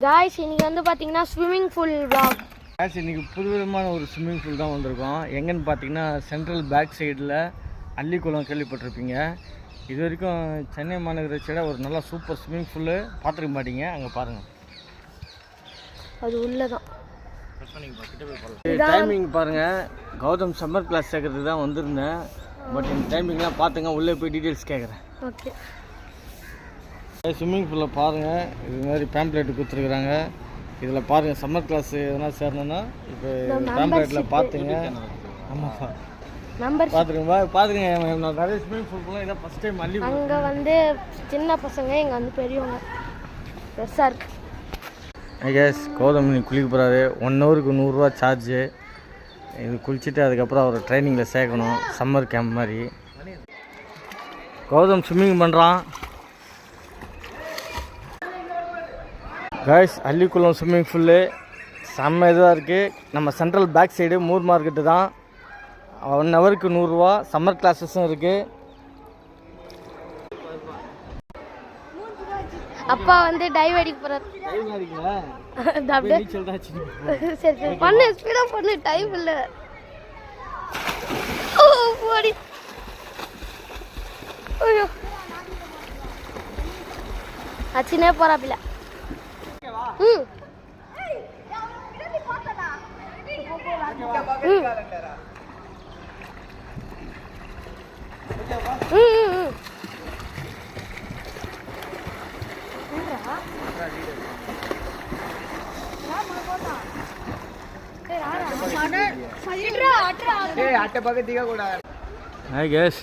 Guys இன்னைக்கு வந்து பாத்தீங்கன்னா ஸ்விமிங் பூல் vlog. गाइस இன்னைக்கு புதுவிதமான ஒரு ஸ்விமிங் பூல் தான் வந்திருக்கோம். எங்கன்னு பாத்தீங்கன்னா சென்ட்ரல் பேக் சைடுல அள்ளிக்குளம் கேள்விப்பட்டிருப்பீங்க. இது வரைக்கும் சென்னை மாநகராட்சியோட ஒரு நல்ல சூப்பர் ஸ்விமிங் பூல் பார்த்துருக்க மாட்டீங்க. அங்கே பாருங்க, அது உள்ளதான். டைமிங் பாருங்க, கௌதம் சம்மர் கிளாஸ் சேர்க்கறதுக்கு தான் வந்திருந்தேன். பட் இந்த டைமிங்லாம் பார்த்துங்க, உள்ளே போய் டீட்டெயில்ஸ் கேட்குறேன். ஓகே, ஸ்விம்மிங் பூலில் பாருங்கள், இது மாதிரி பேம்ப்ளேட்டு கொடுத்துருக்குறாங்க. இதில் பாருங்கள், சம்மர் கிளாஸ் எதனா சேரணுன்னா இப்போ பேம்ப்ளேட்டில் பார்த்துங்க. ஆமாப்பா, பார்த்துருங்க. நான் நிறைய ஸ்விம்மிங் பூல் இதான் ஃபஸ்ட் டைம் அள்ளி. அங்கே வந்து சின்ன பசங்க, இங்கே வந்து பெரியவங்க. பெருசாக இருக்கு. கேஸ் கௌதம் நீ குளிக்க போகிறாரு. 1 ஹவருக்கு 100 ரூபா சார்ஜு. இது குளிச்சுட்டு அதுக்கப்புறம் அவர் ட்ரைனிங்கில் சேர்க்கணும், சம்மர் கேம்ப் மாதிரி. கௌதம் ஸ்விம்மிங் பண்ணுறான். கைஸ் அள்ளிக்குளம் ஸ்விம்மிங் பூல்லு செம்ம இதுவாக இருக்குது. நம்ம central back side Moore market தான். 1 ஹவருக்கு 100 ரூபா. சம்மர் கிளாஸஸும் இருக்குது. அப்பா வந்து டைவ் அடிக்க போகிறார். சரி சரி பண்ணு, ஸ்பீடாக பண்ணு, டைம் இல்லை. ஓடி, ஐயோ அச்சினே போகிறாப்பில்ல. ம் hi guys,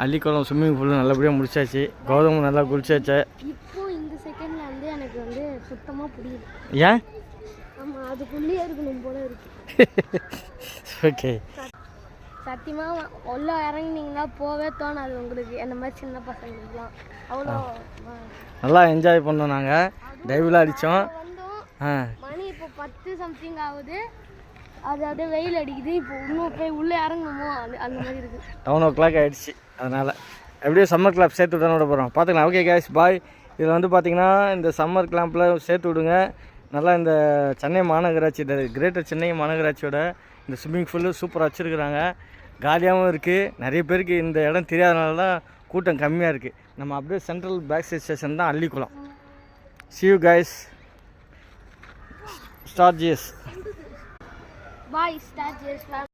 Allikulam swimming pool நல்லபடியாக முடிச்சாச்சு. கௌதம் நல்லா குளிச்சாச்சு. இப்போ இந்த செகண்ட்ல வந்து எனக்கு வந்து சுத்தமாக புரியல. ஏன்? ஆமாம், அதுக்குள்ளேயே இருக்கணும் போல இருக்கு. ஓகே, சத்தியமாக உள்ள இறங்கினீங்கன்னா போவே தோணாது உங்களுக்கு. அந்த மாதிரி சின்ன பசங்களுக்குலாம் அவ்வளோ நல்லா என்ஜாய் பண்ணோம். நாங்கள் டைவில் அடித்தோம். வந்தோம். மணி இப்போ 10 சம்திங் ஆகுது. அது அப்படியே வெயில் அடிக்குது. இப்போ இன்னும் போய் உள்ளே இறங்கணுமோ அந்த மாதிரி இருக்குது. 7 o'clock ஆகிடுச்சு. அதனால் எப்படியோ சம்மர் கிளாப் சேர்த்து விட்டு விட போகிறோம். பார்த்துக்கலாம். ஓகே கேஸ், பாய். இதில் வந்து பார்த்திங்கன்னா இந்த சம்மர் கிளாம்பில் சேர்த்து விடுங்க. நல்லா இந்த சென்னை மாநகராட்சி, இந்த கிரேட்டர் சென்னை மாநகராட்சியோட இந்த ஸ்விம்மிங் பூல் சூப்பராக வச்சுருக்குறாங்க. காலியாகவும் இருக்குது. நிறைய பேருக்கு இந்த இடம் தெரியாதனால தான் கூட்டம் கம்மியாக இருக்குது. நம்ம அப்படியே சென்ட்ரல் பேக் சைட் ஸ்டேஷன் தான் Allikulam. See you guys. Start GS. Bye, start GS.